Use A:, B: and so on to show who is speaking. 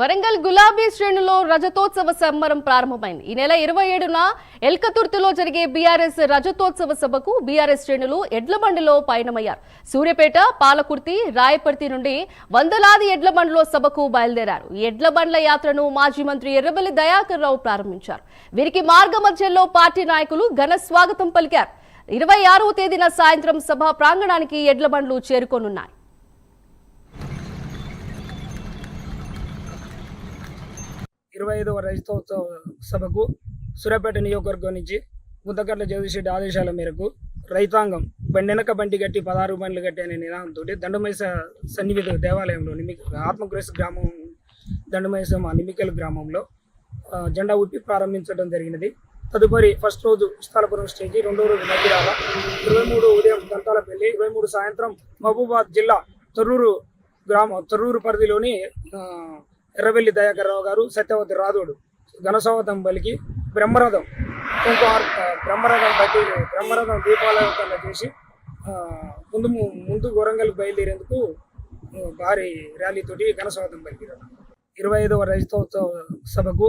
A: వరంగల్ గులాబీ శ్రేణులో రజతోత్సవ సంబరం ప్రారంభమైంది. ఈ నెల 27న ఎల్కతుర్తిలో జరిగే బీఆర్ఎస్ రజతోత్సవ సభకు బీఆర్ఎస్ శ్రేణులు ఎడ్ల బండిలో పయనమయ్యారు. సూర్యాపేట, పాలకుర్తి, రాయపర్తి నుండి వందలాది ఎడ్ల బండ్లో సభకు బయలుదేరారు. ఈ ఎడ్ల బండ్ల యాత్రను మాజీ మంత్రి ఎర్రబెల్లి దయాకర్ రావు ప్రారంభించారు. వీరికి మార్గ మధ్యలో పార్టీ నాయకులు ఘన స్వాగతం పలికారు. 26వ తేదీన సాయంత్రం సభ ప్రాంగణానికి ఎడ్ల బండ్లు చేరుకోనున్నాయి.
B: 25వ రజతోత్సవ సభకు సూర్యాపేట నియోజకవర్గం నుంచి గుంతకట్ల జగదీశ్రెడ్డి ఆదేశాల మేరకు రైతాంగం బండెనక బండి కట్టి 16 బండ్లు కట్టి అనే నినాదంతో దండమైస సన్నిహిత దేవాలయంలో ఆత్మకృషి గ్రామం దండమైస నిమికల్ గ్రామంలో జెండా ఊపి ప్రారంభించడం జరిగినది. తదుపరి ఫస్ట్ రోజు ఇస్తాలపురం స్టేజి, రెండో రోజు మధ్యరాల, 23 ఉదయం దంతాలపల్లి, 23 సాయంత్రం మహబూబాద్ జిల్లా తొర్రూరు పరిధిలోని ఎర్రబెల్లి దయాకర్ రావు గారు, సత్యవతి రాథోడు ఘనస్వాగతం పలికి బ్రహ్మరథం దీపాలంకరణ చేసి ముందు వరంగల్ బయలుదేరేందుకు భారీ ర్యాలీతోటి ఘనస్వాగతం పలికారు. 25వ రజతోత్సవ సభకు